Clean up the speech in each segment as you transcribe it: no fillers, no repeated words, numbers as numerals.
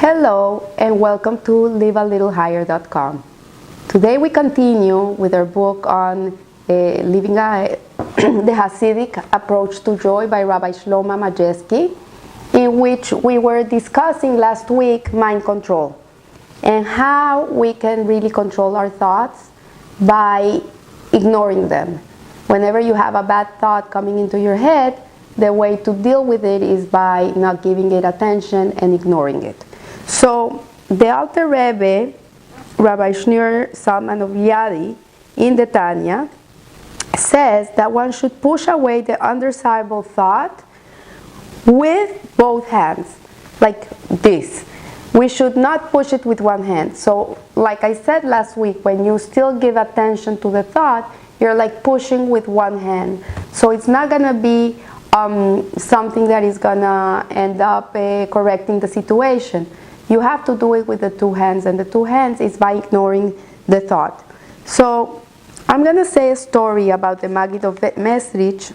Hello and welcome to livealittlehigher.com. Today we continue with our book on living the Hasidic approach to joy by Rabbi Shlomo Majewski, in which we were discussing last week mind control and how we can really control our thoughts by ignoring them. Whenever you have a bad thought coming into your head, the way to deal with it is by not giving it attention and ignoring it. So the Alter Rebbe, Rabbi Shneur Zalman of Liadi, in the Tanya, says that one should push away the undesirable thought with both hands, like this. We should not push it with one hand. So like I said last week, when you still give attention to the thought, you're like pushing with one hand. So it's not going to be something that is going to end up correcting the situation. You have to do it with the two hands, and the two hands is by ignoring the thought. So I'm going to say a story about the Maggid of Mesrich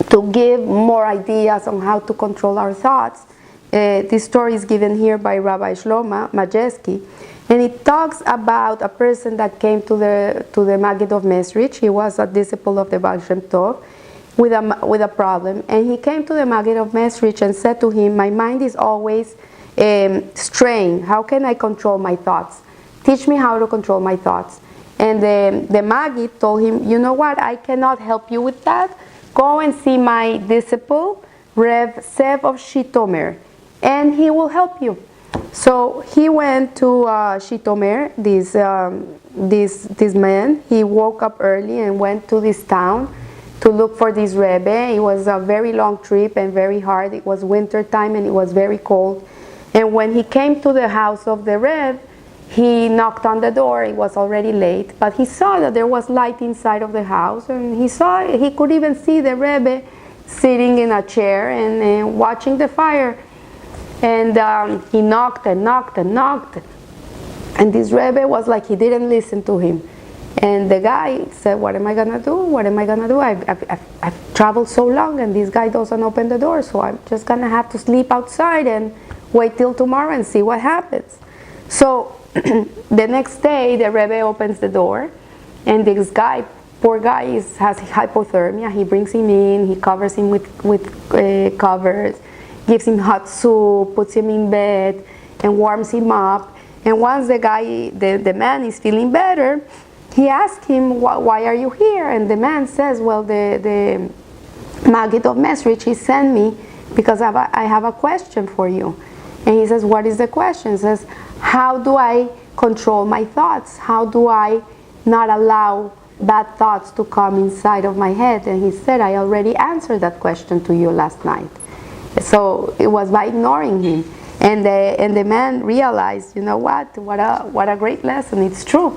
to give more ideas on how to control our thoughts. This story is given here by Rabbi Shlomo Majewski, and it talks about a person that came to the Maggid of Mesrich. He was a disciple of the Baal Shem Tov with a problem, and he came to the Maggid of Mesrich and said to him, "My mind is always strained. How can I control my thoughts? Teach me how to control my thoughts." And the Maggid told him, "You know what? I cannot help you with that. Go and see my disciple, Rev Sev of Shitomer, and he will help you." So he went to Shitomer, this man. He woke up early and went to this town to look for this Rebbe. It was a very long trip and very hard. It was winter time and it was very cold. And when he came to the house of the Rebbe, he knocked on the door. It was already late, but he saw that there was light inside of the house, and he could even see the Rebbe sitting in a chair and watching the fire. And he knocked and knocked and knocked, and this Rebbe was like, he didn't listen to him. And the guy said, "What am I gonna do? What am I gonna do? I've traveled so long, and this guy doesn't open the door, so I'm just gonna have to sleep outside and wait till tomorrow and see what happens." So the next day, the Rebbe opens the door, and this guy, poor guy, has hypothermia. He brings him in, he covers him with covers, gives him hot soup, puts him in bed, and warms him up. And once the man is feeling better, he asks him, "Why are you here?" And the man says, "Well, the Maggid of Mesrich, he sent me because I have a question for you." And he says, "What is the question?" He says, "How do I control my thoughts? How do I not allow bad thoughts to come inside of my head?" And he said, "I already answered that question to you last night." So it was by ignoring him. And the man realized, you know what a great lesson. It's true.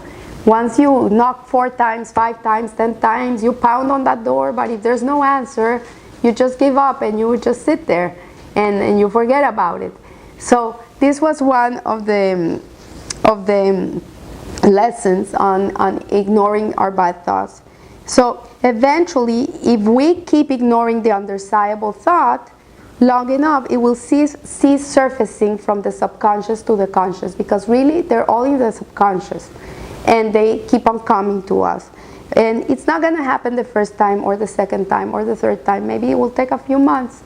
Once you knock 4 times, 5 times, 10 times, you pound on that door, but if there's no answer, you just give up and you just sit there and you forget about it. So this was one of the lessons on ignoring our bad thoughts. So eventually, if we keep ignoring the undesirable thought long enough, it will cease surfacing from the subconscious to the conscious, because really they're all in the subconscious and they keep on coming to us. And it's not going to happen the first time or the second time or the third time. Maybe it will take a few months.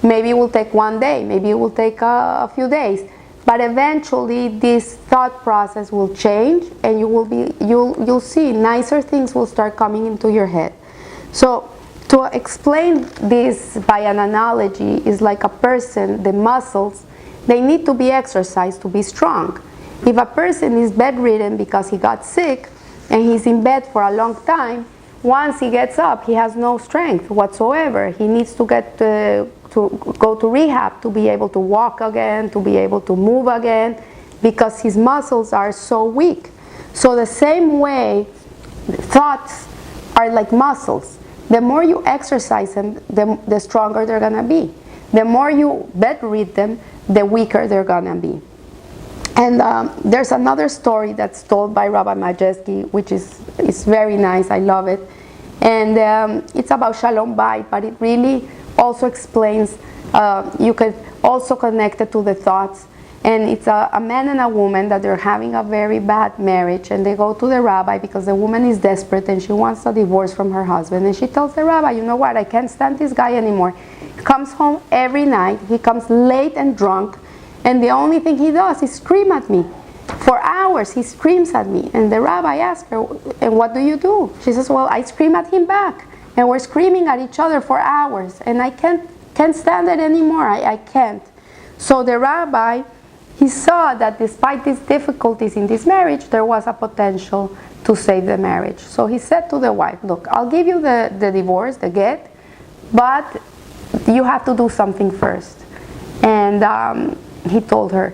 Maybe it will take one day, maybe it will take a few days, but eventually this thought process will change, and you'll see nicer things will start coming into your head. So to explain this by an analogy is like a person, the muscles, they need to be exercised to be strong. If a person is bedridden because he got sick and he's in bed for a long time, once he gets up, he has no strength whatsoever. He needs to go to rehab to be able to walk again, to be able to move again, because his muscles are so weak. So the same way, thoughts are like muscles. The more you exercise them, the stronger they're going to be. The more you bedrid them, the weaker they're going to be. And there's another story that's told by Rabbi Majewski, which is very nice. I love it. And it's about Shalom Bayit, but it really also explains, you can also connect it to the thoughts. And it's a man and a woman that they're having a very bad marriage, and they go to the rabbi because the woman is desperate and she wants a divorce from her husband. And she tells the rabbi, you know what, I can't stand this guy anymore. He comes home every night, he comes late and drunk, and the only thing he does is scream at me. For hours he screams at me. And the rabbi asks her, and what do you do? She says, well, I scream at him back. And we're screaming at each other for hours, and I can't stand it anymore. I can't. So the rabbi, he saw that despite these difficulties in this marriage, there was a potential to save the marriage. So he said to the wife, look, I'll give you the divorce, the get, but you have to do something first. And he told her,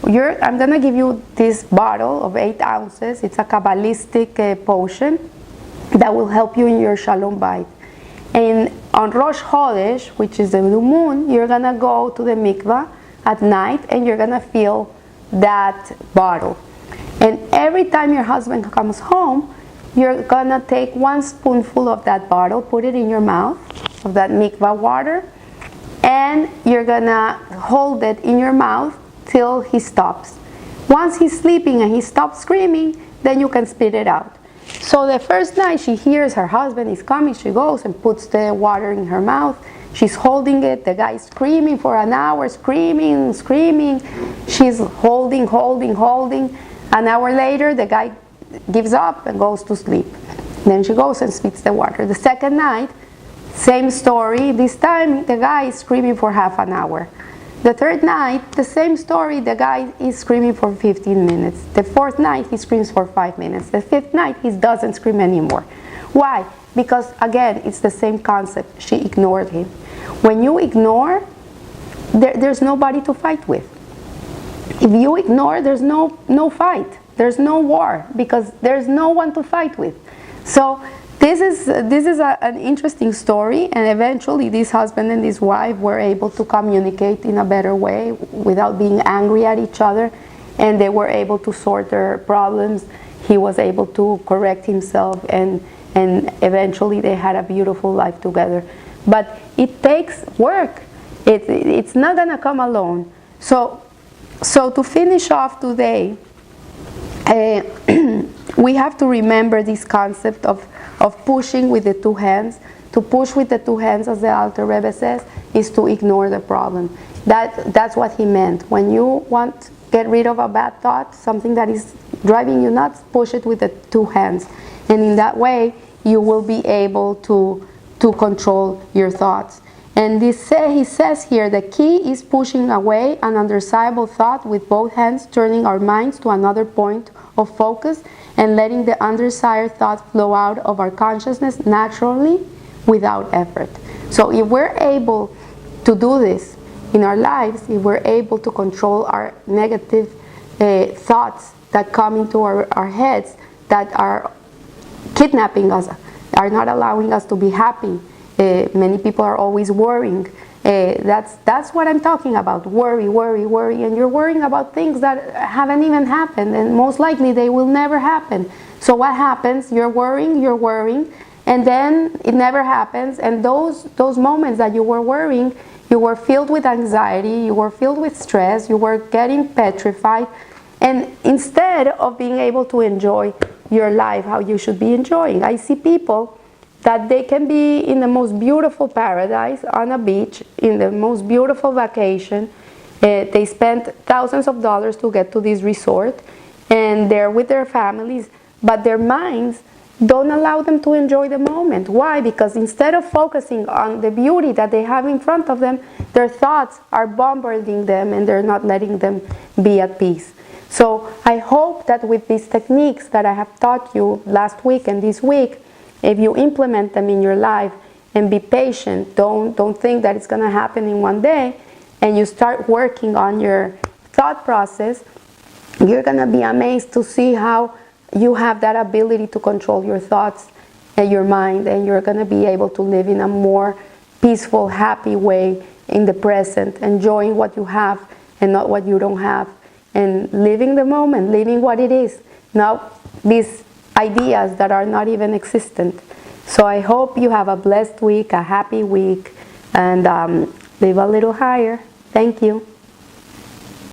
I'm going to give you this bottle of 8 ounces. It's a Kabbalistic potion that will help you in your Shalom Bayit. And on Rosh Chodesh, which is the new moon, you're going to go to the mikvah at night and you're going to fill that bottle. And every time your husband comes home, you're going to take 1 spoonful of that bottle, put it in your mouth, of that mikvah water, and you're going to hold it in your mouth till he stops. Once he's sleeping and he stops screaming, then you can spit it out. So the first night she hears her husband is coming, she goes and puts the water in her mouth. She's holding it, the guy is screaming for an hour, screaming. She's holding. An hour later, the guy gives up and goes to sleep. Then she goes and spits the water. The second night, same story. This time, the guy is screaming for half an hour. The third night, the same story. The guy is screaming for 15 minutes. The fourth night, he screams for 5 minutes. The fifth night, he doesn't scream anymore. Why? Because, again, it's the same concept. She ignored him. When you ignore, there's nobody to fight with. If you ignore, there's no fight. There's no war, because there's no one to fight with. So this is an interesting story, and eventually this husband and this wife were able to communicate in a better way without being angry at each other, and they were able to sort their problems. He was able to correct himself, and eventually they had a beautiful life together. But it takes work. It's not gonna come alone. So to finish off today, we have to remember this concept of pushing with the 2 hands. To push with the 2 hands, as the Alter Rebbe says, is to ignore the problem. That's what he meant. When you want to get rid of a bad thought, something that is driving you nuts, push it with the 2 hands. And in that way, you will be able to control your thoughts. And he says here, the key is pushing away an undesirable thought with both hands, turning our minds to another point of focus, and letting the undesired thought flow out of our consciousness naturally without effort. So if we're able to do this in our lives, if we're able to control our negative thoughts that come into our heads, that are kidnapping us, are not allowing us to be happy. Many people are always worrying. That's what I'm talking about. Worry, and you're worrying about things that haven't even happened, and most likely they will never happen. So what happens? You're worrying, and then it never happens. And those moments that you were worrying, you were filled with anxiety, you were filled with stress, you were getting petrified, and instead of being able to enjoy your life how you should be enjoying. I see people that they can be in the most beautiful paradise on a beach, in the most beautiful vacation. They spent thousands of dollars to get to this resort, and they're with their families, but their minds don't allow them to enjoy the moment. Why? Because instead of focusing on the beauty that they have in front of them, their thoughts are bombarding them, and they're not letting them be at peace. So I hope that with these techniques that I have taught you last week and this week, if you implement them in your life and be patient, don't think that it's going to happen in one day, and you start working on your thought process, you're going to be amazed to see how you have that ability to control your thoughts and your mind, and you're going to be able to live in a more peaceful, happy way in the present, enjoying what you have and not what you don't have, and living the moment, living what it is, not these ideas that are not even existent. So I hope you have a blessed week, a happy week, and live a little higher. Thank you.